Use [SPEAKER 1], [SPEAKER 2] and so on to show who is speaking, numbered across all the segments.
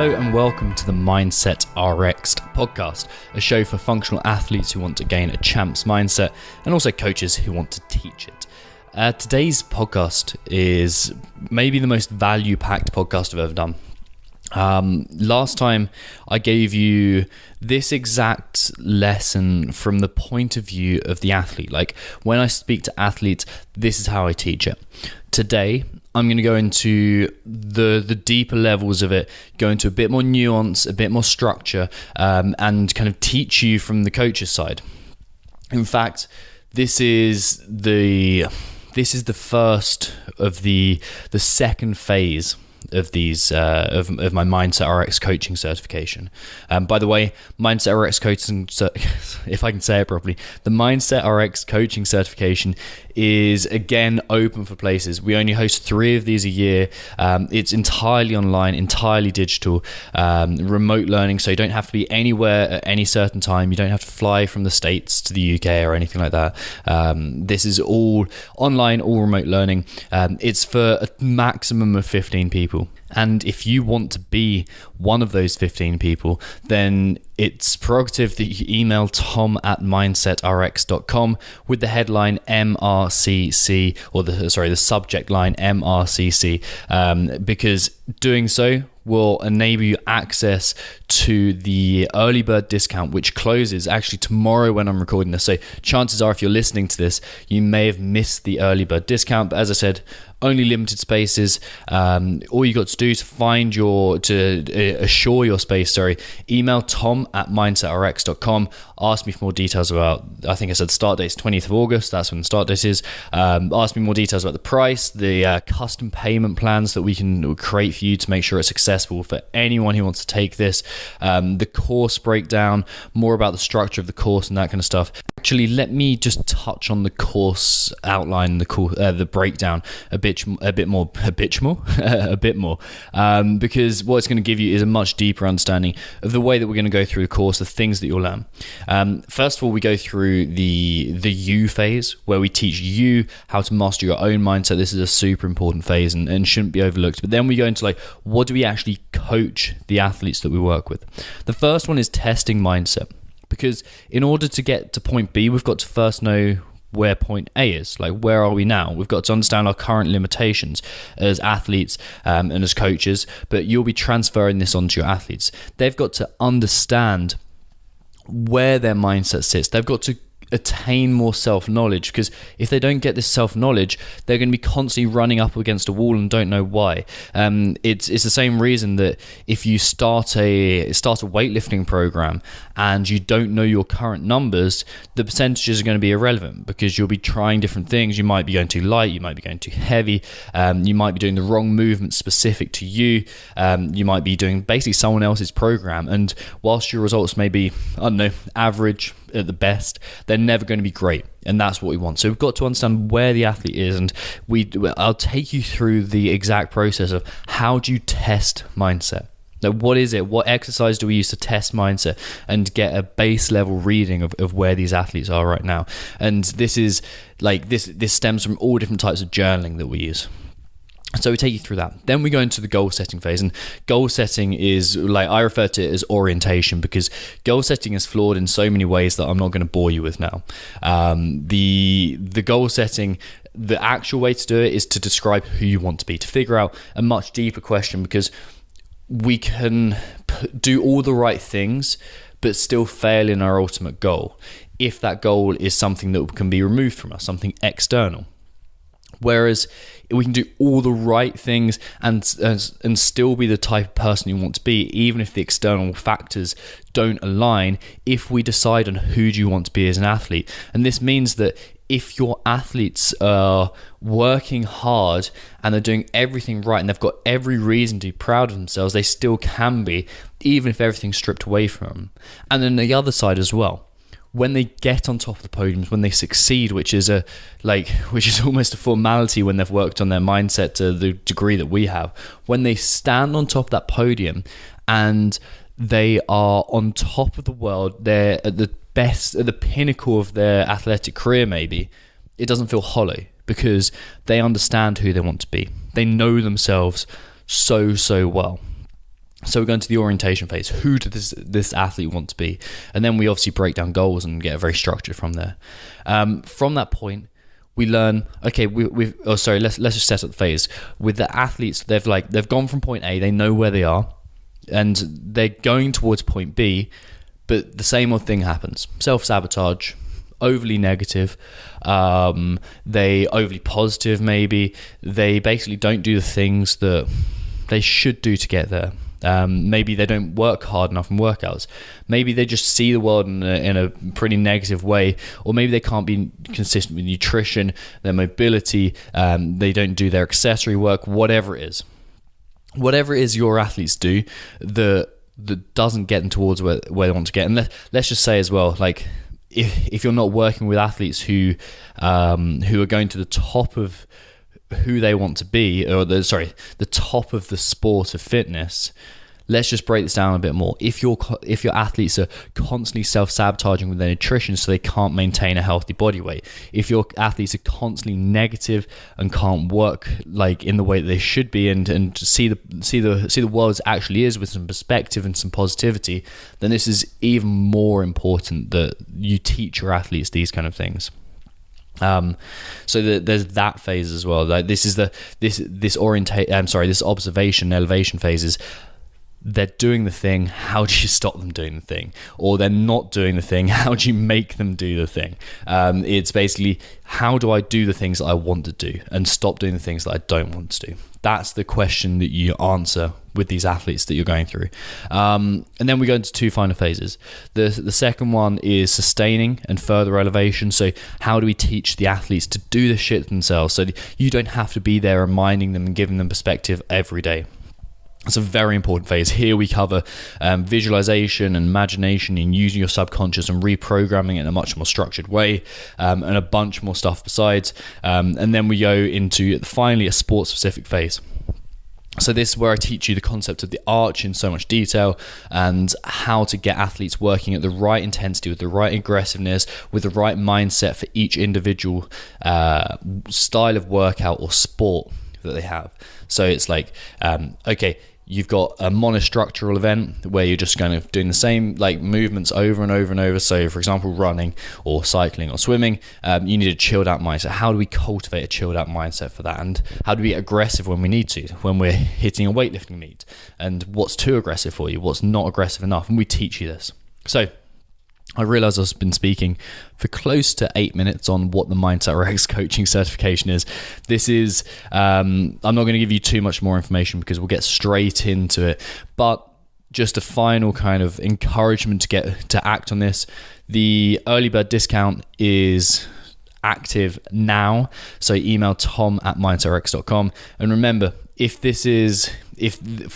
[SPEAKER 1] Hello and welcome to the Mindset RX podcast, a show for functional athletes who want to gain a champ's mindset and also coaches who want to teach it. Today's podcast is maybe the most value-packed podcast I've ever done. Last time I gave you this exact lesson from the point of view of the athlete. Like when I speak to athletes, this is how I teach it. Today, I'm going to go into the deeper levels of it, go into a bit more nuance, a bit more structure, and kind of teach you from the coach's side. In fact, this is the first of the second phase of these of my Mindset RX coaching certification. By the way, Mindset RX coaching, if I can say it properly, the Mindset RX coaching certification is again open for places. We only host 3 of these a year. It's entirely online, entirely digital, remote learning, so you don't have to be anywhere at any certain time. You don't have to fly from the States to the UK or anything like that. This is all online, all remote learning. It's for a maximum of 15 people. And if you want to be one of those 15 people, then it's prerogative that you email tom@mindsetrx.com with the headline MRCC, or the subject line MRCC, because doing so will enable you access to the early bird discount, which closes actually tomorrow when I'm recording this. So chances are, if you're listening to this, you may have missed the early bird discount. But as I said, only limited spaces. All you got to do to assure your space, email tom@mindsetrx.com. Ask me for more details about, I think I said start date is 20th of August. That's when the start date is. Ask me more details about the price, the custom payment plans that we can create for you to make sure it's accessible for anyone who wants to take this. The course breakdown, more about the structure of the course and that kind of stuff. Actually, let me just touch on the course outline, the breakdown a bit more, because what it's going to give you is a much deeper understanding of the way that we're going to go through the course, the things that you'll learn. First of all, we go through the you phase, where we teach you how to master your own mindset. This is a super important phase and shouldn't be overlooked. But then we go into what do we actually coach the athletes that we work with? The first one is testing mindset, because in order to get to point B, we've got to first know where point A is. Where are we now? We've got to understand our current limitations as athletes and as coaches, but you'll be transferring this onto your athletes. They've got to understand where their mindset sits. They've got to attain more self-knowledge, because if they don't get this self-knowledge, they're going to be constantly running up against a wall and don't know why. It's the same reason that if you start a weightlifting program and you don't know your current numbers, the percentages are going to be irrelevant, because you'll be trying different things. You might be going too light, you might be going too heavy, you might be doing the wrong movement specific to you, you might be doing basically someone else's program, and whilst your results may be, average at the best, they're never going to be great, and that's what we want. So we've got to understand where the athlete is, and I'll take you through the exact process of how do you test mindset. What is it? What exercise do we use to test mindset and get a base level reading of where these athletes are right now? And this is this stems from all different types of journaling that we use. So we take you through that. Then we go into the goal setting phase, and goal setting is, I refer to it as orientation, because goal setting is flawed in so many ways that I'm not going to bore you with now. The goal setting, the actual way to do it is to describe who you want to be, to figure out a much deeper question, because we can do all the right things but still fail in our ultimate goal if that goal is something that can be removed from us, something external. Whereas we can do all the right things and still be the type of person you want to be, even if the external factors don't align, if we decide on who do you want to be as an athlete. And this means that if your athletes are working hard and they're doing everything right and they've got every reason to be proud of themselves, they still can be, even if everything's stripped away from them. And then the other side as well, when they get on top of the podiums, when they succeed, which is almost a formality when they've worked on their mindset to the degree that we have, when they stand on top of that podium and they are on top of the world, they're at the best, at the pinnacle of their athletic career maybe, it doesn't feel hollow, because they understand who they want to be. They know themselves so well. So we go into the orientation phase. Who does this athlete want to be? And then we obviously break down goals and get very structured from there. From that point, we learn, okay, let's just set up the phase. With the athletes, they've gone from point A, they know where they are, and they're going towards point B, but the same old thing happens. Self-sabotage, overly negative, they overly positive maybe. They basically don't do the things that they should do to get there. Maybe they don't work hard enough in workouts. Maybe they just see the world in a pretty negative way, or maybe they can't be consistent with nutrition, their mobility, they don't do their accessory work, whatever it is. Whatever it is your athletes do that doesn't get them towards where they want to get. And let's just say as well, like if you're not working with athletes who are going to the top of who they want to be, or the top of the sport of fitness, let's just break this down a bit more. If your athletes are constantly self-sabotaging with their nutrition so they can't maintain a healthy body weight, if your athletes are constantly negative and can't work like in the way that they should be, and see the world as it actually is with some perspective and some positivity, then this is even more important that you teach your athletes these kind of things. So there's that phase as well. Like this is this observation elevation phases. They're doing the thing, how do you stop them doing the thing? Or they're not doing the thing, how do you make them do the thing? It's basically, how do I do the things that I want to do and stop doing the things that I don't want to do? That's the question that you answer with these athletes that you're going through. And then we go into two final phases. The second one is sustaining and further elevation. So how do we teach the athletes to do this shit themselves so you don't have to be there reminding them and giving them perspective every day? It's a very important phase. Here we cover visualization and imagination and using your subconscious and reprogramming it in a much more structured way, and a bunch more stuff besides. And then we go into finally a sport-specific phase. So this is where I teach you the concept of the arch in so much detail and how to get athletes working at the right intensity, with the right aggressiveness, with the right mindset for each individual style of workout or sport that they have. So it's like, okay, you've got a monostructural event where you're just kind of doing the same like movements over and over and over. So for example, running or cycling or swimming, you need a chilled out mindset. How do we cultivate a chilled out mindset for that? And how do we get aggressive when we need to, when we're hitting a weightlifting meet? And what's too aggressive for you? What's not aggressive enough? And we teach you this. So I realize I've been speaking for close to 8 minutes on what the Mindset RX coaching certification is. This is, I'm not going to give you too much more information because we'll get straight into it, but just a final kind of encouragement to act on this. The early bird discount is active now. So email tom@mindsetrx.com. And remember, if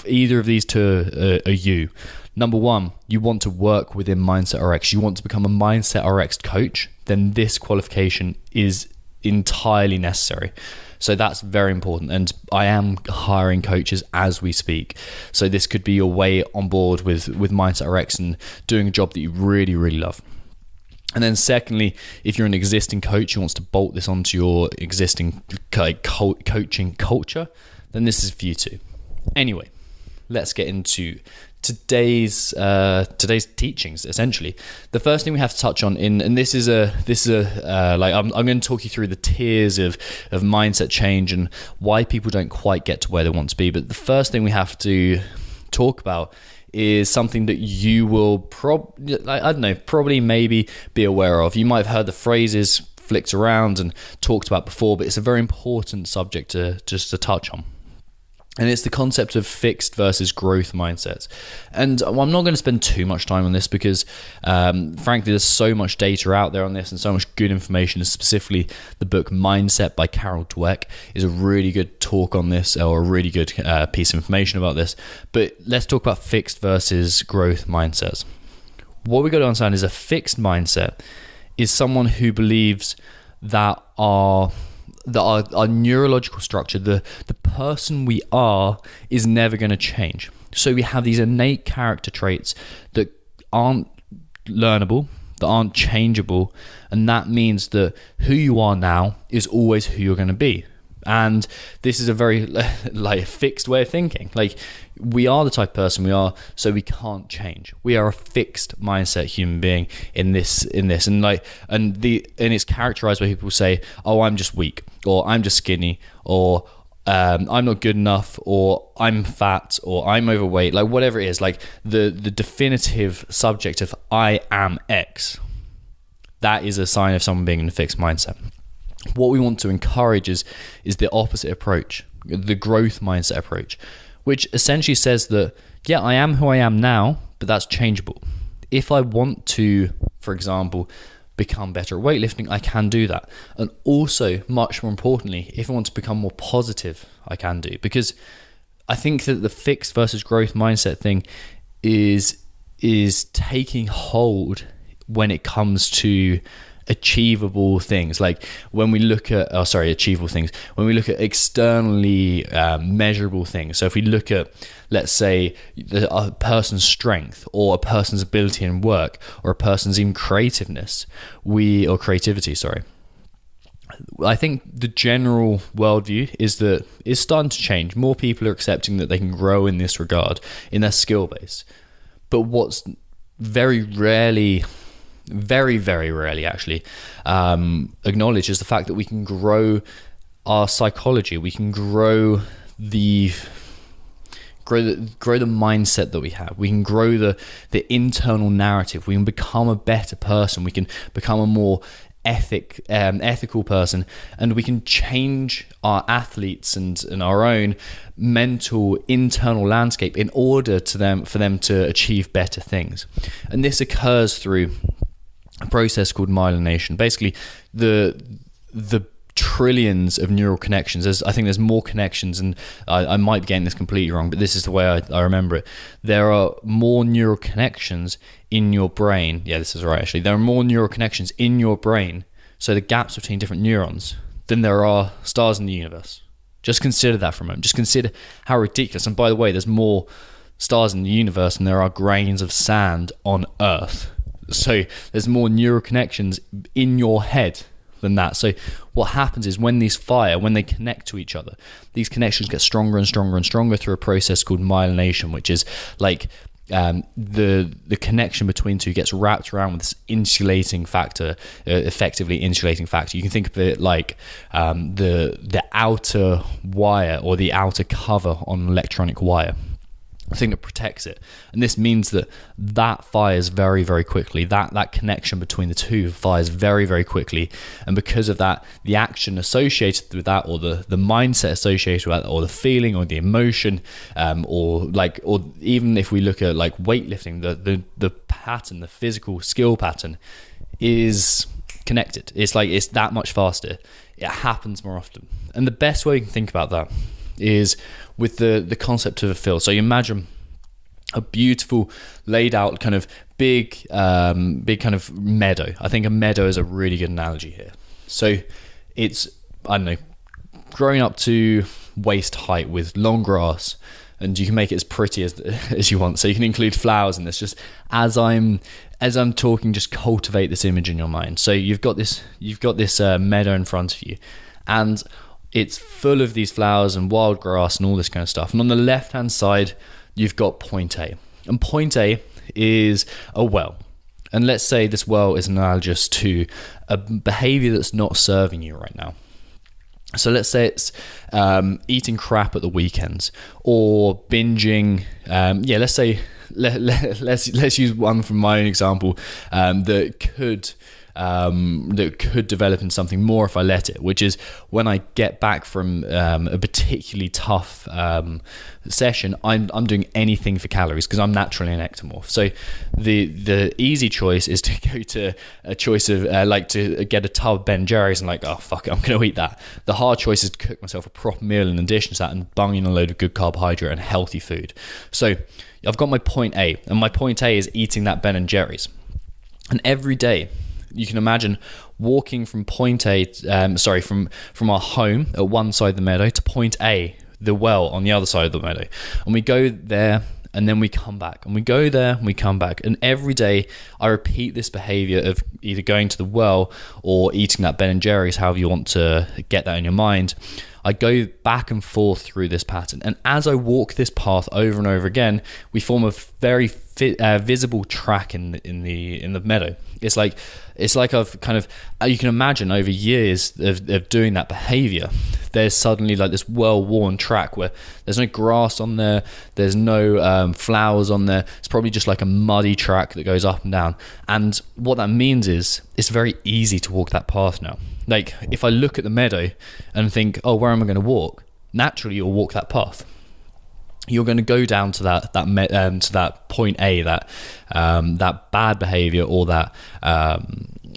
[SPEAKER 1] either of these two are you, number one, you want to work within Mindset RX, you want to become a Mindset RX coach, then this qualification is entirely necessary. So that's very important. And I am hiring coaches as we speak. So this could be your way on board with Mindset RX and doing a job that you really, really love. And then secondly, if you're an existing coach who wants to bolt this onto your existing coaching culture, then this is for you too. Anyway, let's get into today's teachings. Essentially, the first thing we have to touch on I'm going to talk you through the tiers of mindset change and why people don't quite get to where they want to be. But the first thing we have to talk about is something that you will probably maybe be aware of. You might have heard the phrases flicked around and talked about before, but it's a very important subject to touch on. And it's the concept of fixed versus growth mindsets. And I'm not going to spend too much time on this because, frankly, there's so much data out there on this and so much good information. Specifically, the book Mindset by Carol Dweck is a really good talk on this, or a really good piece of information about this. But let's talk about fixed versus growth mindsets. What we've got to understand is a fixed mindset is someone who believes that our neurological structure, the person we are, is never going to change. So we have these innate character traits that aren't learnable, that aren't changeable, and that means that who you are now is always who you're going to be. And this is a very like fixed way of thinking. Like, we are the type of person we are, so we can't change. We are a fixed mindset human being in this, and it's characterized by people say, oh, I'm just weak, or I'm just skinny, or I'm not good enough, or I'm fat, or I'm overweight, like whatever it is, like the definitive subject of I am X, that is a sign of someone being in a fixed mindset. What we want to encourage is the opposite approach, the growth mindset approach, which essentially says that, yeah, I am who I am now, but that's changeable. If I want to, for example, become better at weightlifting, I can do that. And also, much more importantly, if I want to become more positive, I can do. Because I think that the fixed versus growth mindset thing is taking hold when it comes to achievable things. Like when we look at achievable things, when we look at externally measurable things. So if we look at, let's say, a person's strength, or a person's ability in work, or a person's even creativity, I think the general worldview is that it's starting to change. More people are accepting that they can grow in this regard, in their skill base. But what's very, very rarely actually acknowledged is the fact that we can grow our psychology. We can grow the mindset that we have. We can grow the internal narrative. We can become a better person. We can become a more ethical person, and we can change our athletes and our own mental internal landscape in order for them to achieve better things. And this occurs through a process called myelination. Basically, the trillions of neural connections. I think there's more connections, and I might be getting this completely wrong, but this is the way I remember it. There are more neural connections in your brain. Yeah, this is right, actually. There are more neural connections in your brain, so the gaps between different neurons, than there are stars in the universe. Just consider that for a moment. Just consider how ridiculous. And by the way, there's more stars in the universe than there are grains of sand on Earth. So there's more neural connections in your head than that. So what happens is when they connect to each other, these connections get stronger and stronger and stronger through a process called myelination, which is like the connection between two gets wrapped around with this insulating factor, effectively insulating factor. You can think of it like the outer wire, or the outer cover on an electronic wire. The thing that protects it. And this means that fires very, very quickly. That connection between the two fires very, very quickly. And because of that, the action associated with that, or the mindset associated with that, or the feeling, or the emotion, or even if we look at like weightlifting, the pattern, the physical skill pattern is connected. It's that much faster. It happens more often. And the best way you can think about that is with the concept of a field. So you imagine a beautiful laid out kind of big kind of meadow. I think a meadow is a really good analogy here. So it's, I don't know, growing up to waist height with long grass, and you can make it as pretty as you want. So you can include flowers in this. Just as I'm talking, just cultivate this image in your mind. So you've got this meadow in front of you, and it's full of these flowers and wild grass and all this kind of stuff. And on the left-hand side, you've got point A. And point A is a well. And let's say this well is analogous to a behavior that's not serving you right now. So let's say it's eating crap at the weekends, or binging. Let's use one from my own example that could develop into something more if I let it, which is when I get back from a particularly tough session, I'm doing anything for calories because I'm naturally an ectomorph. So the easy choice is to go to a choice of to get a tub of Ben Jerry's and like, oh fuck it, I'm going to eat that. The hard choice is to cook myself a proper meal in addition to that and bung in a load of good carbohydrate and healthy food. So I've got my point A, and my point A is eating that Ben and Jerry's. And every day, you can imagine walking from point A, from our home at one side of the meadow to point A, the well, on the other side of the meadow. And we go there and then we come back, and we go there and we come back. And every day I repeat this behavior of either going to the well or eating that Ben and Jerry's, however you want to get that in your mind. I go back and forth through this pattern, and as I walk this path over and over again, we form a very visible track in the meadow. It's like I've kind of, you can imagine over years of doing that behavior, there's suddenly like this well-worn track where there's no grass on there, there's no flowers on there. It's probably just like a muddy track that goes up and down. And what that means is it's very easy to walk that path now. Like if I look at the meadow and think, oh, where am I going to walk? Naturally, you'll walk that path. You're going to go down to that point A, that bad behavior, or that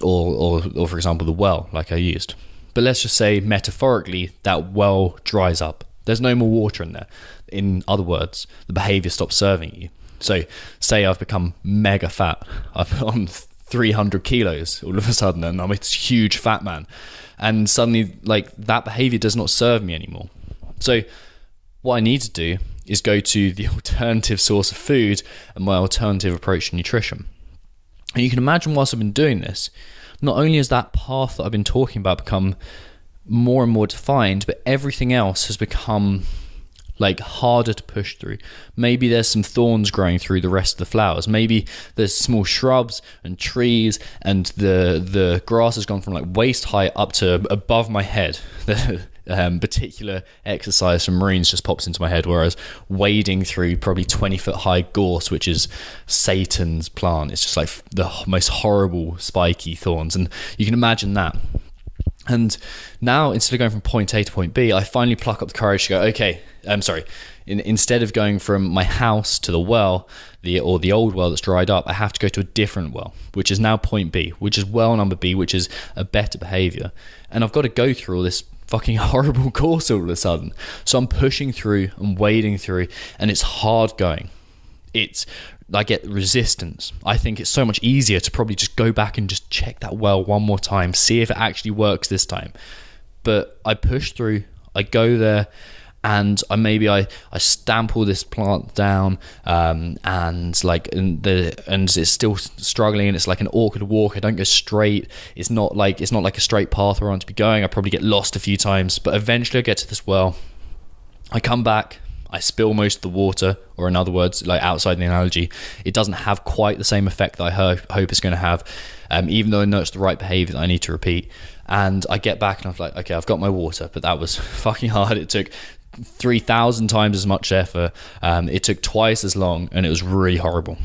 [SPEAKER 1] or for example the well, like I used. But let's just say metaphorically that well dries up. There's no more water in there. In other words, the behavior stops serving you. So say I've become mega fat. I've on 300 kilos all of a sudden, and I'm a huge fat man, and suddenly like that behavior does not serve me anymore. So what I need to do is go to the alternative source of food and my alternative approach to nutrition. And you can imagine, whilst I've been doing this, not only has that path that I've been talking about become more and more defined, but everything else has become like harder to push through. Maybe there's some thorns growing through the rest of the flowers. Maybe there's small shrubs and trees, and the grass has gone from like waist height up to above my head. The particular exercise from Marines just pops into my head, whereas wading through probably 20-foot high gorse, which is Satan's plant, it's just like the most horrible spiky thorns, and you can imagine that. And now, instead of going from point A to point B, I finally pluck up the courage to go, okay, instead of going from my house to the well, the old well that's dried up, I have to go to a different well, which is now point B, which is well number B, which is a better behavior. And I've got to go through all this fucking horrible course all of a sudden. So I'm pushing through and wading through, and it's hard going. I get resistance. I think it's so much easier to probably just go back and just check that well one more time, see if it actually works this time. But I push through, I go there, and I stamp all this plant down, and it's still struggling, and it's like an awkward walk. I don't go straight. It's not like a straight path where I want to be going. I probably get lost a few times, but eventually I get to this well. I come back, I spill most of the water, or in other words, like outside the analogy, it doesn't have quite the same effect that I hope it's going to have, even though I know it's the right behavior that I need to repeat. And I get back and I'm like, okay, I've got my water, but that was fucking hard. It took 3,000 times as much effort. It took twice as long, and it was really horrible.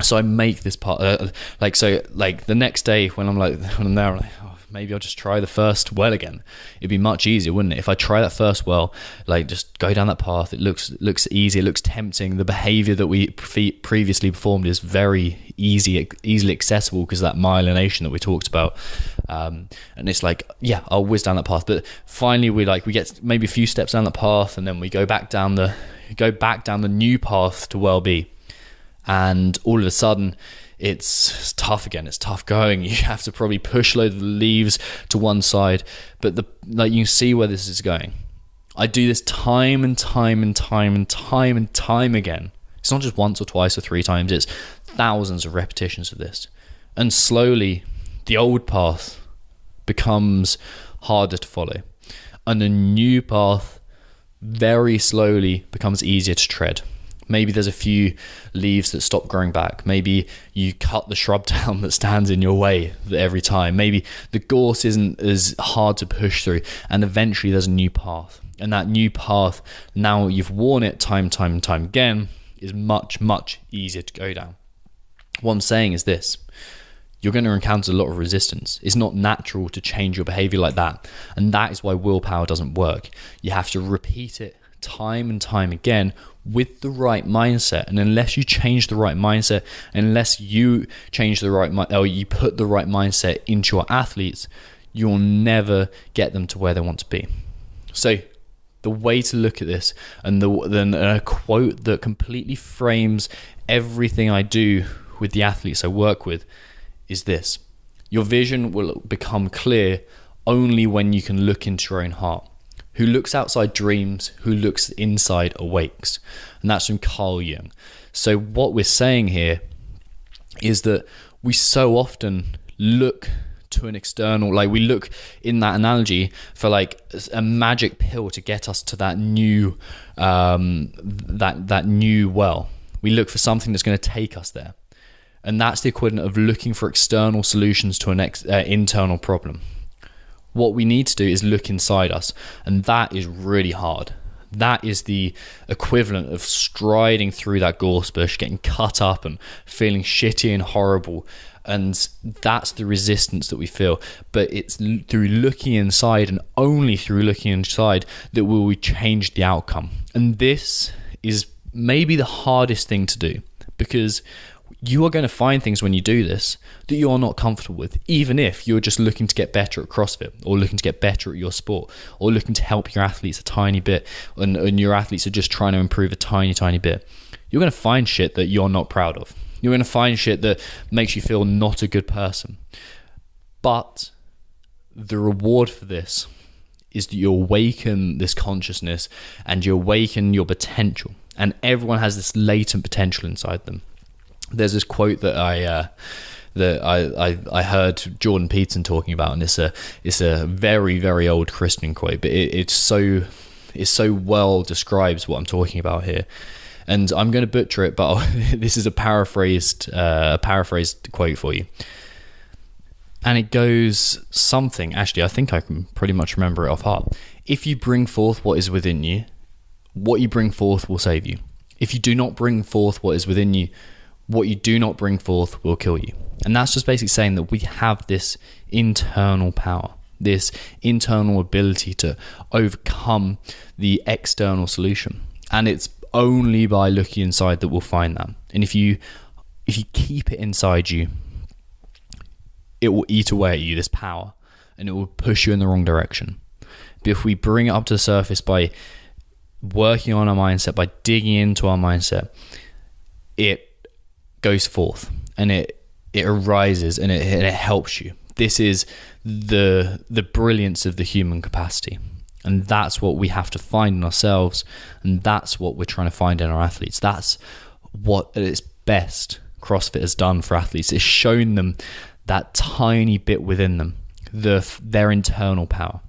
[SPEAKER 1] So I make this part, the next day when I'm there, I'm like, oh, maybe I'll just try the first well again. It'd be much easier, wouldn't it? If I try that first well, like just go down that path. It looks easy. It looks tempting. The behavior that we previously performed is very easily accessible because of that myelination that we talked about. And it's like, yeah, I'll whiz down that path. But finally, we get maybe a few steps down the path, and then we go back down the new path to well B. And all of a sudden, it's tough again. It's tough going. You have to probably push loads of leaves to one side, but you can see where this is going. I do this time and time and time and time and time again. It's not just once or twice or three times. It's thousands of repetitions of this. And slowly, the old path becomes harder to follow. And the new path very slowly becomes easier to tread. Maybe there's a few leaves that stop growing back. Maybe you cut the shrub down that stands in your way every time. Maybe the gorse isn't as hard to push through, and eventually there's a new path. And that new path, now you've worn it time and time again, is much, much easier to go down. What I'm saying is this: you're going to encounter a lot of resistance. It's not natural to change your behavior like that. And that is why willpower doesn't work. You have to repeat it time and time again with the right mindset. And unless you change the right mindset, unless you change the right or you put the right mindset into your athletes, you'll never get them to where they want to be. So the way to look at this, and then a quote that completely frames everything I do with the athletes I work with, is this: your vision will become clear only when you can look into your own heart. Who looks outside dreams, who looks inside awakes. And that's from Carl Jung. So what we're saying here is that we so often look to an external, like we look in that analogy for like a magic pill to get us to that new that new well. We look for something that's going to take us there. And that's the equivalent of looking for external solutions to an internal problem. What we need to do is look inside us, and that is really hard. That is the equivalent of striding through that gorse bush, getting cut up and feeling shitty and horrible. And that's the resistance that we feel. But it's through looking inside, and only through looking inside, that will we change the outcome. And this is maybe the hardest thing to do, because you are going to find things when you do this that you are not comfortable with, even if you're just looking to get better at CrossFit, or looking to get better at your sport, or looking to help your athletes a tiny bit, and your athletes are just trying to improve a tiny bit. You're going to find shit that you're not proud of. You're going to find shit that makes you feel not a good person. But the reward for this is that you awaken this consciousness, and you awaken your potential. And everyone has this latent potential inside them. There's this quote that I heard Jordan Peterson talking about, and it's a very old Christian quote, but it so well describes what I'm talking about here. And I'm going to butcher it, but this is a paraphrased quote for you. And it goes something, actually, I think I can pretty much remember it off heart. If you bring forth what is within you, what you bring forth will save you. If you do not bring forth what is within you, what you do not bring forth will kill you. And that's just basically saying that we have this internal power, this internal ability to overcome the external solution. And it's only by looking inside that we'll find that. And if you keep it inside you, it will eat away at you, this power, and it will push you in the wrong direction. But if we bring it up to the surface by working on our mindset, by digging into our mindset, it goes forth, and it arises, and it helps you. This is the brilliance of the human capacity, and that's what we have to find in ourselves, and that's what we're trying to find in our athletes. That's what at its best CrossFit has done for athletes. It's shown them that tiny bit within them, their internal power.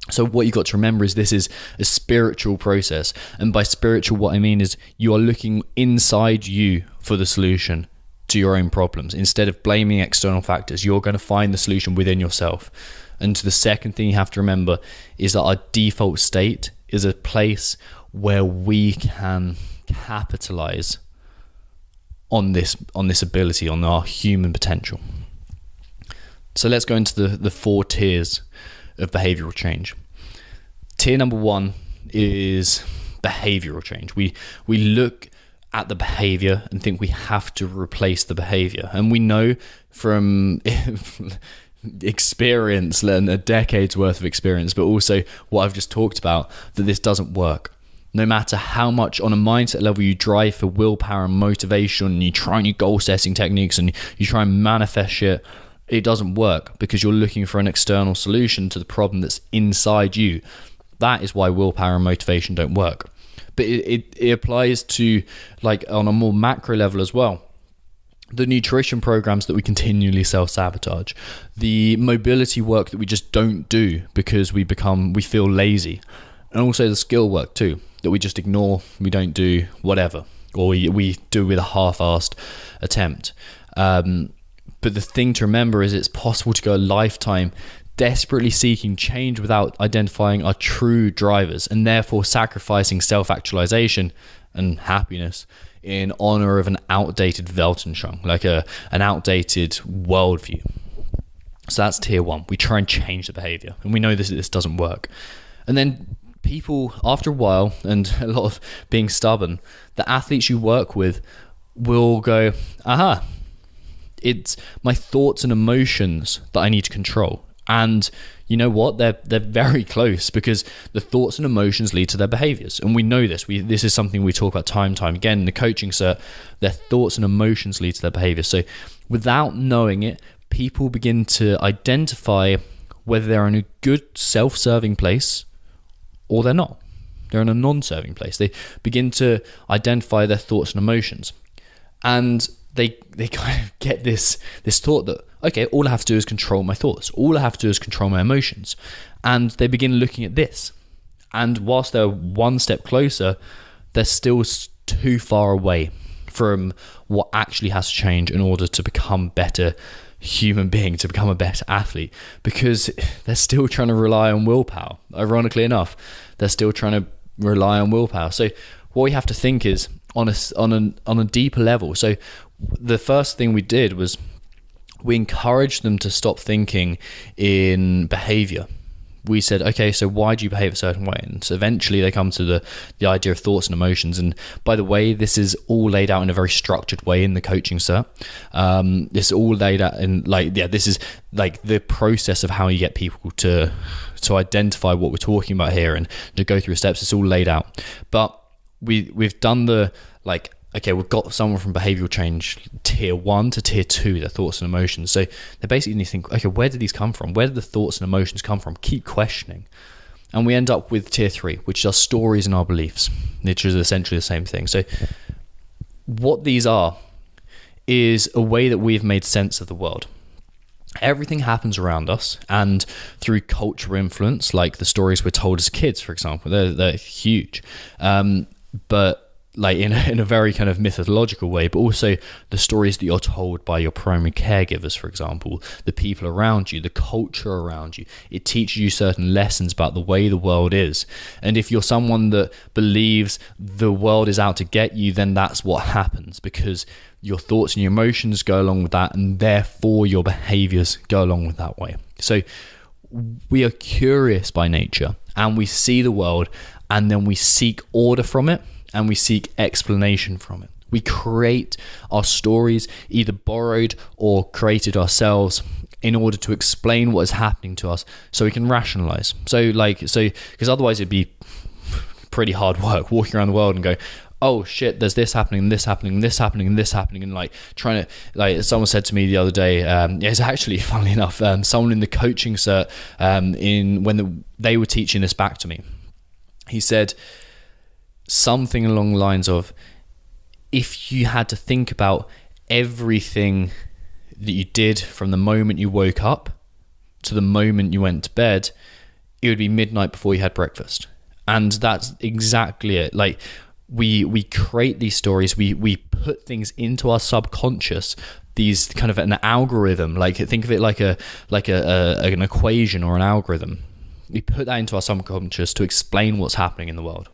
[SPEAKER 1] So what you've got to remember is this is a spiritual process. And by spiritual, what I mean is you are looking inside you for the solution to your own problems. Instead of blaming external factors, you're going to find the solution within yourself. And the second thing you have to remember is that our default state is a place where we can capitalize on this ability, on our human potential. So let's go into the 4 tiers of behavioral change. Tier number 1 is behavioral change. We look at the behavior and think we have to replace the behavior. And we know from experience, and a decade's worth of experience, but also what I've just talked about, that this doesn't work. No matter how much on a mindset level you drive for willpower and motivation, and you try new goal setting techniques, and you try and manifest shit, it doesn't work because you're looking for an external solution to the problem that's inside you. That is why willpower and motivation don't work. But it applies to, like, on a more macro level as well. The nutrition programs that we continually self-sabotage, the mobility work that we just don't do because we feel lazy, and also the skill work too that we just ignore, we don't do, whatever, or we do with a half-assed attempt. But the thing to remember is it's possible to go a lifetime desperately seeking change without identifying our true drivers, and therefore sacrificing self-actualization and happiness in honor of an outdated Weltanschauung, like an outdated worldview. So that's tier 1. We try and change the behavior, and we know this doesn't work. And then people, after a while, and a lot of being stubborn, the athletes you work with will go, aha, it's my thoughts and emotions that I need to control. And you know what? They're very close, because the thoughts and emotions lead to their behaviors. And we know this. This is something we talk about time and time again in the coaching cert. Their thoughts and emotions lead to their behaviors. So without knowing it, people begin to identify whether they're in a good self-serving place or they're not. They're in a non-serving place. They begin to identify their thoughts and emotions. And they kind of get this thought that, okay, all I have to do is control my thoughts. All I have to do is control my emotions. And they begin looking at this. And whilst they're one step closer, they're still too far away from what actually has to change in order to become better human being, to become a better athlete, because they're still trying to rely on willpower. Ironically enough, they're still trying to rely on willpower. So what we have to think is on a deeper level. So the first thing we did was we encouraged them to stop thinking in behavior. We said, okay, so why do you behave a certain way? And so eventually they come to the idea of thoughts and emotions. And by the way, this is all laid out in a very structured way in the coaching cert. It's all laid out in this is like the process of how you get people to identify what we're talking about here and to go through steps. It's all laid out. But we've done okay, we've got someone from behavioral change tier 1 to tier 2, their thoughts and emotions. So they basically need to think, okay, where did these come from? Where did the thoughts and emotions come from? Keep questioning. And we end up with tier 3, which are stories and our beliefs, which is essentially the same thing. So what these are is a way that we've made sense of the world. Everything happens around us, and through cultural influence, like the stories we're told as kids, for example, they're huge. But like in a very kind of mythological way, but also the stories that you're told by your primary caregivers, for example, the people around you, the culture around you. It teaches you certain lessons about the way the world is. And if you're someone that believes the world is out to get you, then that's what happens, because your thoughts and your emotions go along with that, and therefore your behaviors go along with that way. So we are curious by nature, and we see the world, and then we seek order from it, and we seek explanation from it. We create our stories, either borrowed or created ourselves, in order to explain what is happening to us so we can rationalize. So because otherwise it'd be pretty hard work walking around the world and go, oh shit, there's this happening, and this happening, and this happening, and this happening, and like trying to, like someone said to me the other day, it's actually, funnily enough, someone in the coaching cert, they were teaching this back to me. He said something along the lines of, if you had to think about everything that you did from the moment you woke up to the moment you went to bed, it would be midnight before you had breakfast. And that's exactly it. Like we create these stories, we put things into our subconscious, these kind of an algorithm, like think of it like an equation or an algorithm. We put that into our subconscious to explain what's happening in the world.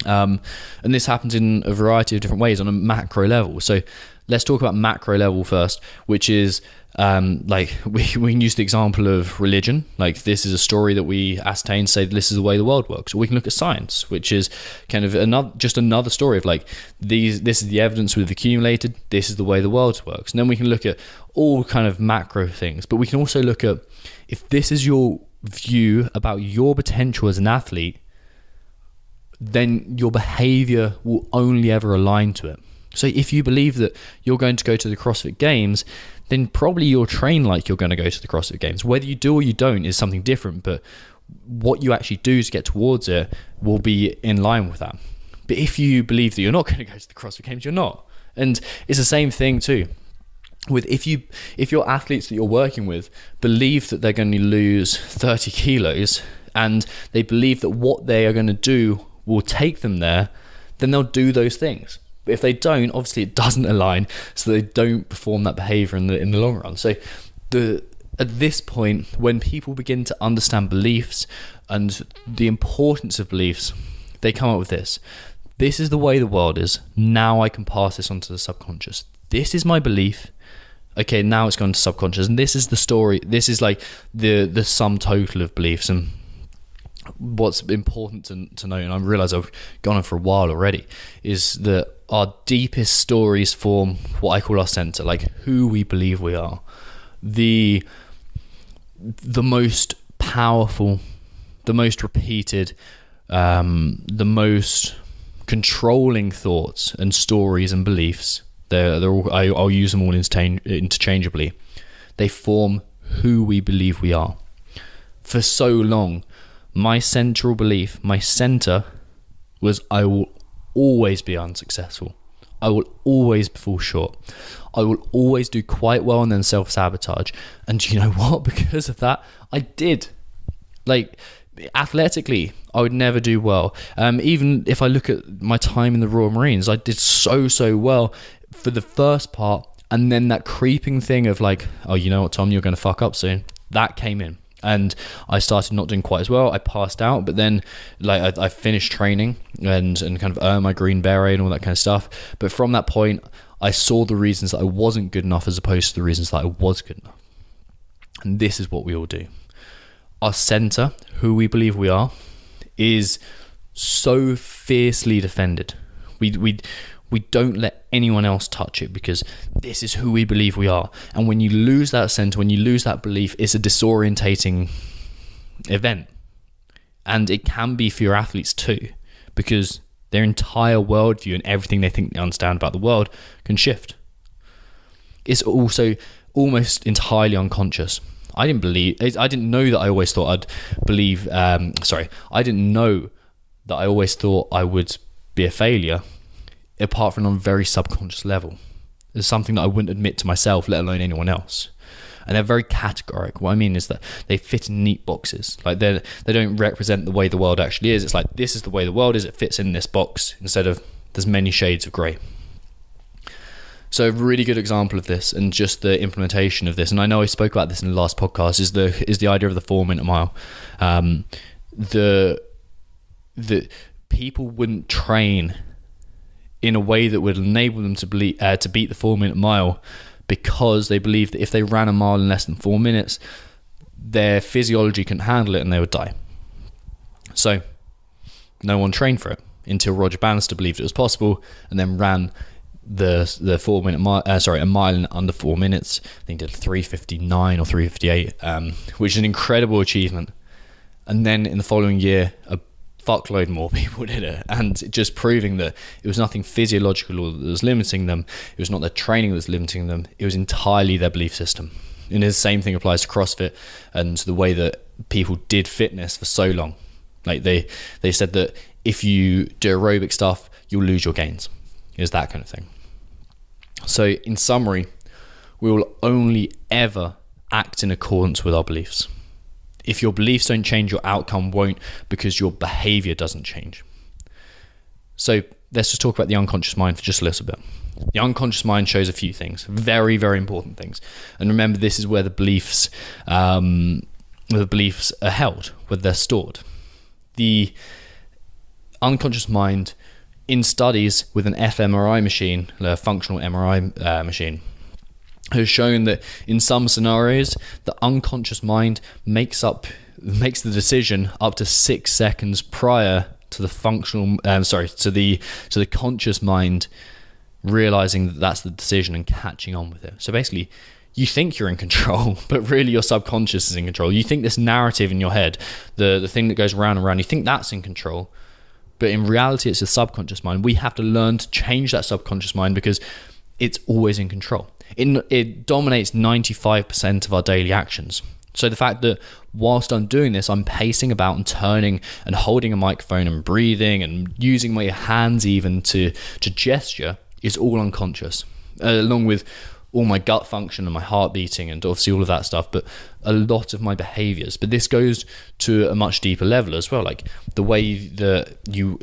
[SPEAKER 1] And this happens in a variety of different ways on a macro level. So let's talk about macro level first, which is we can use the example of religion. Like this is a story that we ascertain, say this is the way the world works. Or we can look at science, which is kind of another story of like this is the evidence we've accumulated. This is the way the world works. And then we can look at all kind of macro things, but we can also look at, if this is your view about your potential as an athlete, then your behavior will only ever align to it. So if you believe that you're going to go to the CrossFit Games, then probably you'll train like you're going to go to the CrossFit Games. Whether you do or you don't is something different, but what you actually do to get towards it will be in line with that. But if you believe that you're not going to go to the CrossFit Games, you're not. And it's the same thing too. With if your athletes that you're working with believe that they're going to lose 30 kilos and they believe that what they are going to do will take them there, then they'll do those things. But if they don't, obviously it doesn't align, so they don't perform that behavior in the long run. So at this point, when people begin to understand beliefs and the importance of beliefs, they come up with this. This is the way the world is. Now I can pass this onto the subconscious. This is my belief. Okay, now it's gone to subconscious, and this is the story. This is like the sum total of beliefs. And what's important to know, and I realise I've gone on for a while already, is that our deepest stories form what I call our centre, like who we believe we are. The most powerful, the most repeated, the most controlling thoughts and stories and beliefs, they're all, I'll use them all interchangeably. They form who we believe we are. For so long, my central belief, my center was I will always be unsuccessful. I will always fall short. I will always do quite well and then self-sabotage. And you know what? Because of that, I did. Like, athletically, I would never do well. Even if I look at my time in the Royal Marines, I did so well for the first part. And then that creeping thing of like, oh, you know what, Tom, you're going to fuck up soon. That came in. And I started not doing quite as well. I passed out, but then like I finished training and kind of earned my Green Beret and all that kind of stuff. But from that point, I saw the reasons that I wasn't good enough as opposed to the reasons that I was good enough. And this is what we all do. Our center, who we believe we are, is so fiercely defended. We don't let anyone else touch it because this is who we believe we are. And when you lose that center, when you lose that belief, it's a disorientating event. And it can be for your athletes too, because their entire worldview and everything they think they understand about the world can shift. It's also almost entirely unconscious. I didn't know that I always thought I'd believe, I didn't know that I always thought I would be a failure, apart from on a very subconscious level. It's something that I wouldn't admit to myself, let alone anyone else. And they're very categoric. What I mean is that they fit in neat boxes. Like they don't represent the way the world actually is. It's like, this is the way the world is, it fits in this box, instead of there's many shades of grey. So a really good example of this, and just the implementation of this, and I know I spoke about this in the last podcast, is the idea of the 4-minute mile. The people wouldn't train in a way that would enable them to beat the 4-minute mile, because they believed that if they ran a mile in less than 4 minutes, their physiology couldn't handle it and they would die. So no one trained for it until Roger Bannister believed it was possible, and then ran the 4-minute mile, a mile in under 4 minutes. I think he did 3:59 or 3:58, which is an incredible achievement. And then in the following year, a fuckload more people did it, and just proving that it was nothing physiological that was limiting them. It was not their training that was limiting them. It was entirely their belief system. And the same thing applies to CrossFit and the way that people did fitness for so long. Like they said that if you do aerobic stuff, you'll lose your gains. It was that kind of thing. So in summary, we will only ever act in accordance with our beliefs. If your beliefs don't change, your outcome won't, because your behavior doesn't change. So let's just talk about the unconscious mind for just a little bit. The unconscious mind shows a few things, very, very important things. And remember, this is where the beliefs are held, where they're stored. The unconscious mind, in studies with an fMRI machine, a functional MRI machine, has shown that in some scenarios, the unconscious mind makes the decision up to 6 seconds prior to the conscious mind realizing that that's the decision and catching on with it. So basically, you think you're in control, but really your subconscious is in control. You think this narrative in your head, the thing that goes round and round, you think that's in control, but in reality, it's the subconscious mind. We have to learn to change that subconscious mind because it's always in control. It dominates 95% of our daily actions. So the fact that whilst I'm doing this, I'm pacing about and turning and holding a microphone and breathing and using my hands even to gesture is all unconscious, along with all my gut function and my heart beating and obviously all of that stuff, but a lot of my behaviors. But this goes to a much deeper level as well, like the way that you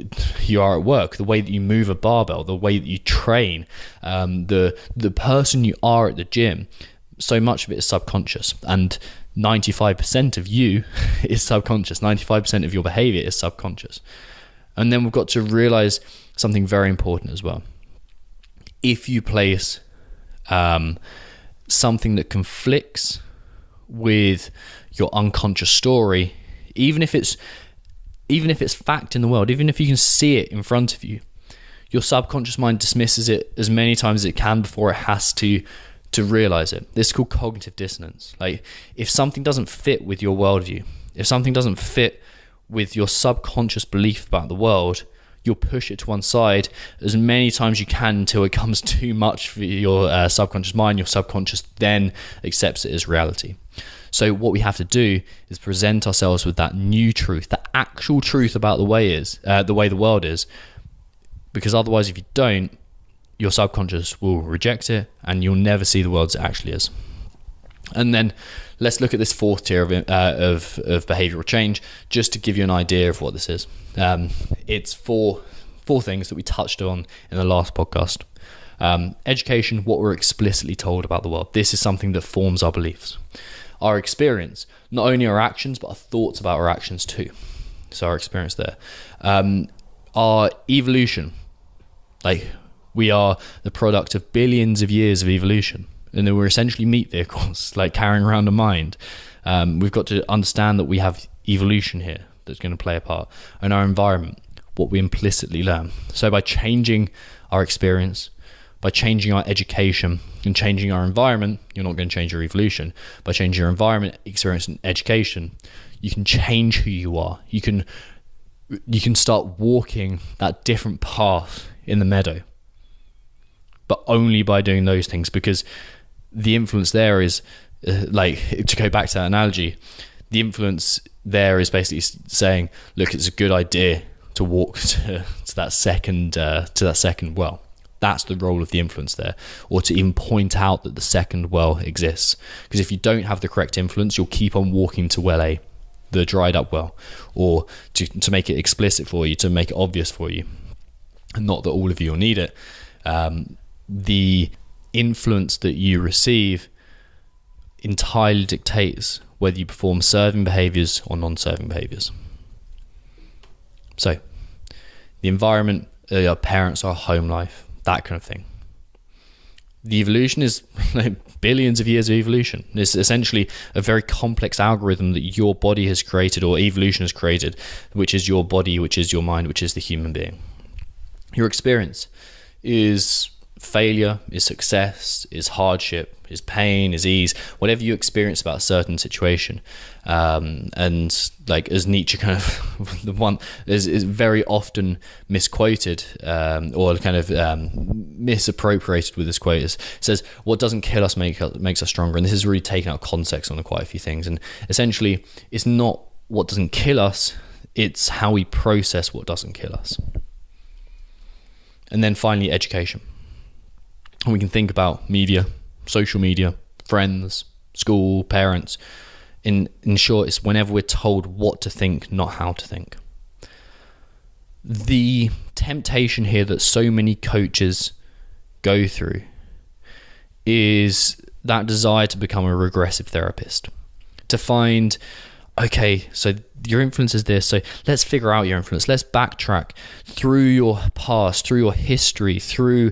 [SPEAKER 1] are at work, the way that you move a barbell, the way that you train, the person you are at the gym. So much of it is subconscious, and 95% of you is subconscious. 95% of your behavior is subconscious. And then we've got to realize something very important as well. If you place something that conflicts with your unconscious story, even if it's fact in the world, even if you can see it in front of you, your subconscious mind dismisses it as many times as it can before it has to realize it. This is called cognitive dissonance. Like, if something doesn't fit with your worldview, if something doesn't fit with your subconscious belief about the world, you'll push it to one side as many times you can until it becomes too much for your subconscious mind. Your subconscious then accepts it as reality. So what we have to do is present ourselves with that new truth, the actual truth about the way the world is, because otherwise, if you don't, your subconscious will reject it and you'll never see the world as it actually is. And then let's look at this fourth tier of behavioral change, just to give you an idea of what this is. It's four things that we touched on in the last podcast. Education, what we're explicitly told about the world. This is something that forms our beliefs. Our experience, not only our actions, but our thoughts about our actions too. So our experience there. Our evolution, like we are the product of billions of years of evolution. And then we're essentially meat vehicles, like carrying around a mind. We've got to understand that we have evolution here that's going to play a part, and our environment, what we implicitly learn. So by changing our experience, by changing our education and changing our environment, you're not going to change your evolution. By changing your environment, experience, and education, you can change who you are. You can start walking that different path in the meadow, but only by doing those things, because the influence there is, like, to go back to that analogy, the influence there is basically saying, look, it's a good idea to walk to that second well. That's the role of the influence there, or to even point out that the second well exists. Because if you don't have the correct influence, you'll keep on walking to well A, the dried up well, or to make it explicit for you, to make it obvious for you. And not that all of you will need it. The influence that you receive entirely dictates whether you perform serving behaviors or non-serving behaviors. So, the environment, your parents, our home life, that kind of thing. The evolution is like billions of years of evolution. It's essentially a very complex algorithm that your body has created, or evolution has created, which is your body, which is your mind, which is the human being. Your experience is failure, is success, is hardship, is pain, is ease, whatever you experience about a certain situation. And like, as Nietzsche kind of the one is very often misquoted, or kind of misappropriated with this quote, is says, what doesn't kill us makes us stronger. And this is really taken out of context on quite a few things. And essentially, it's not what doesn't kill us, it's how we process what doesn't kill us. And then finally, education. And we can think about media, social media, friends, school, parents. In short, it's whenever we're told what to think, not how to think. The temptation here that so many coaches go through is that desire to become a regressive therapist. To find, okay, so your influence is this, so let's figure out your influence. Let's backtrack through your past, through your history, through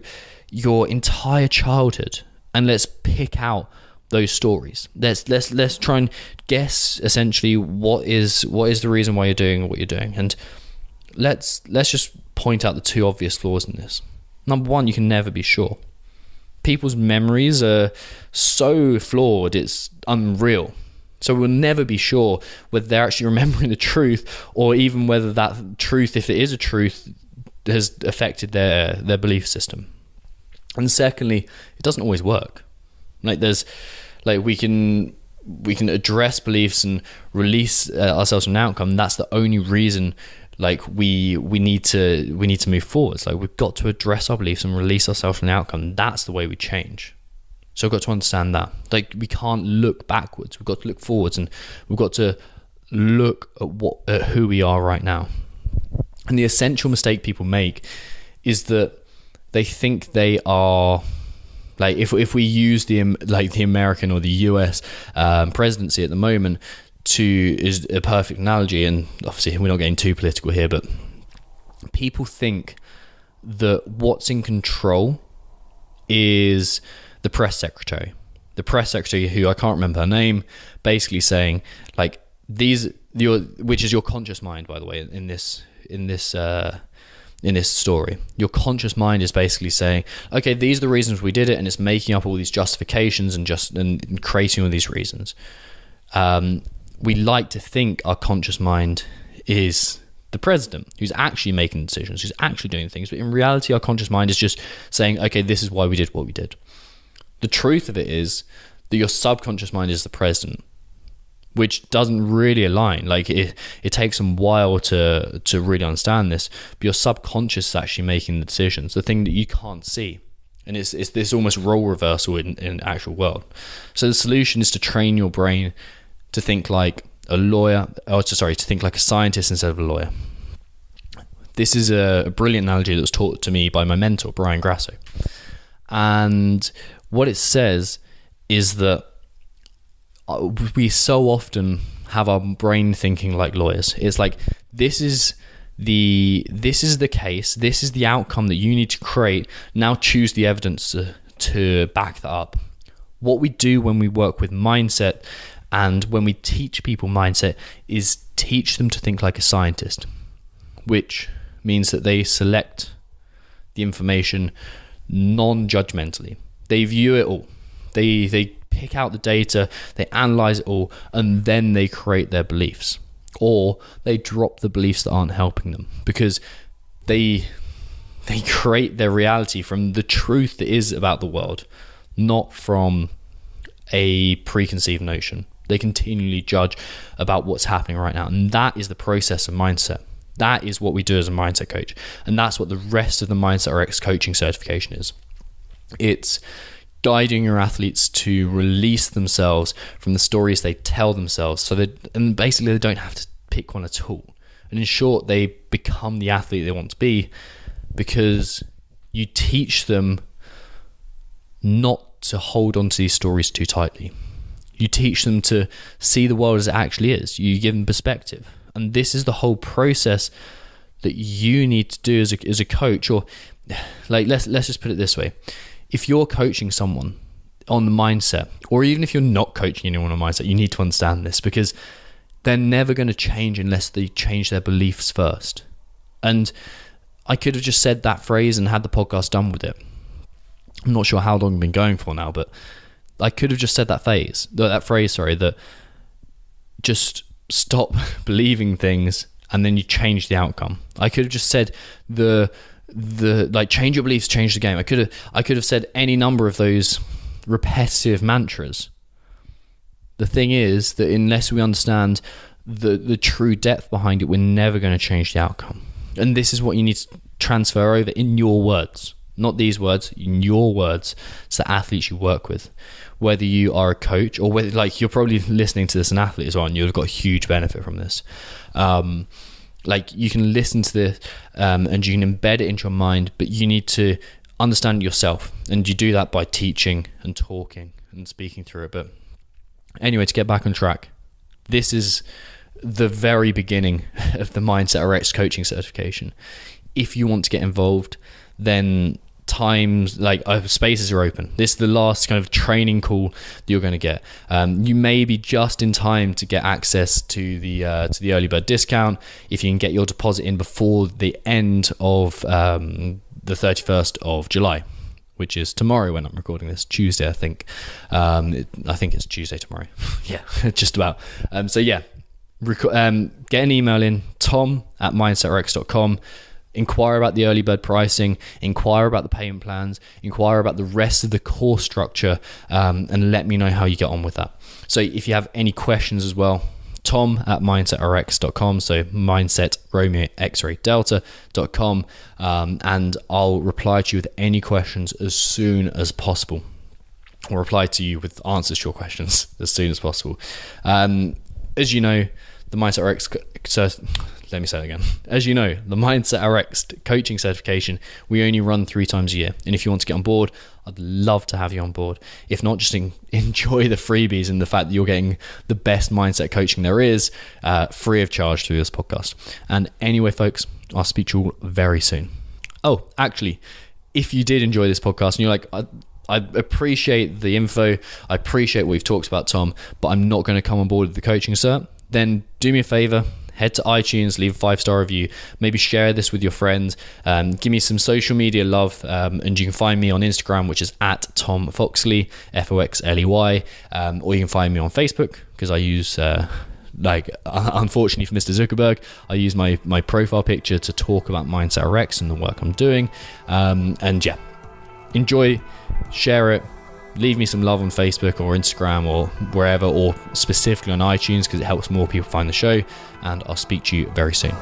[SPEAKER 1] your entire childhood, and let's pick out those stories. Let's try and guess essentially what is the reason why you're doing what you're doing, and let's just point out the two obvious flaws in this. Number one, you can never be sure. People's memories are so flawed, it's unreal. So we'll never be sure whether they're actually remembering the truth, or even whether that truth, if it is a truth, has affected their belief system. And secondly, it doesn't always work. We can address beliefs and release ourselves from an outcome. That's the only reason we need to move forward. It's like, we've got to address our beliefs and release ourselves from the outcome. That's the way we change. So we've got to understand that. We can't look backwards. We've got to look forwards, and we've got to look at who we are right now. And the essential mistake people make is that they think they are, like, if we use the American or the US presidency at the moment is a perfect analogy, and obviously we're not getting too political here, but people think that what's in control is the press secretary. The press secretary, who I can't remember her name, basically saying, like, which is your conscious mind, by the way, in this story. Your conscious mind is basically saying, okay, these are the reasons we did it, and it's making up all these justifications and creating all these reasons. We like to think our conscious mind is the president, who's actually making decisions, who's actually doing things. But in reality, our conscious mind is just saying, okay, this is why we did what we did. The truth of it is that your subconscious mind is the president, which doesn't really align. Like it takes some while to really understand this, but your subconscious is actually making the decisions, the thing that you can't see. And it's this almost role reversal in actual world. So the solution is to train your brain to think like a lawyer, to think like a scientist instead of a lawyer. This is a brilliant analogy that was taught to me by my mentor, Brian Grasso. And what it says is that we so often have our brain thinking like lawyers. It's like, this is the case, this is the outcome that you need to create. Now choose the evidence to back that up. What we do when we work with mindset and when we teach people mindset is teach them to think like a scientist, which means that they select the information non-judgmentally. They view it all. They pick out the data, they analyze it all, and then they create their beliefs. Or they drop the beliefs that aren't helping them, because they create their reality from the truth that is about the world, not from a preconceived notion. They continually judge about what's happening right now. And that is the process of mindset. That is what we do as a mindset coach. And that's what the rest of the Mindset RX coaching certification is. It's guiding your athletes to release themselves from the stories they tell themselves, and basically they don't have to pick one at all. And in short, they become the athlete they want to be, because you teach them not to hold on to these stories too tightly. You teach them to see the world as it actually is. You give them perspective. And this is the whole process that you need to do as a coach. Or like, let's just put it this way. If you're coaching someone on the mindset, or even if you're not coaching anyone on mindset, you need to understand this, because they're never going to change unless they change their beliefs first. And I could have just said that phrase and had the podcast done with it. I'm not sure how long I've been going for now, but I could have just said that phrase, that just stop believing things and then you change the outcome. I could have just said change your beliefs, change the game. I could have said any number of those repetitive mantras. The thing is that unless we understand the true depth behind it, we're never going to change the outcome. And this is what you need to transfer over in your words, not these words, in your words, to the athletes you work with. Whether you are a coach or whether, like, you're probably listening to this an athlete as well, and you've got a huge benefit from this. You can listen to this and you can embed it into your mind, but you need to understand yourself, and you do that by teaching and talking and speaking through it. But anyway, to get back on track, this is the very beginning of the Mindset RX coaching certification. If you want to get involved, then spaces are open. This is the last kind of training call that you're going to get. You may be just in time to get access to the early bird discount if you can get your deposit in before the end of the 31st of July, which is tomorrow when I'm recording this, Tuesday, I think. I think it's Tuesday tomorrow. Yeah, just about. Get an email in, tom@mindsetrx.com. Inquire about the early bird pricing, inquire about the payment plans, inquire about the rest of the course structure, and let me know how you get on with that. So if you have any questions as well, tom@mindsetrx.com, so mindset Romeo X-ray Delta.com, and I'll reply to you with any questions as soon as possible. I'll reply to you with answers to your questions as soon as possible. As you know, the Mindset RX let me say it again. As you know, the Mindset RX coaching certification, we only run 3 times a year. And if you want to get on board, I'd love to have you on board. If not, just enjoy the freebies and the fact that you're getting the best mindset coaching there is, free of charge through this podcast. And anyway, folks, I'll speak to you all very soon. Oh, actually, if you did enjoy this podcast and you're like, I appreciate the info, I appreciate what we've talked about, Tom, but I'm not going to come on board with the coaching cert, then do me a favor. Head to iTunes, leave a 5-star review, maybe share this with your friends, give me some social media love, and you can find me on Instagram, which is @TomFoxley, Foxley, or you can find me on Facebook, because I use like, unfortunately for Mr. Zuckerberg, I use my profile picture to talk about Mindset RX and the work I'm doing. And yeah, enjoy, share it, leave me some love on Facebook or Instagram or wherever, or specifically on iTunes, because it helps more people find the show. And I'll speak to you very soon.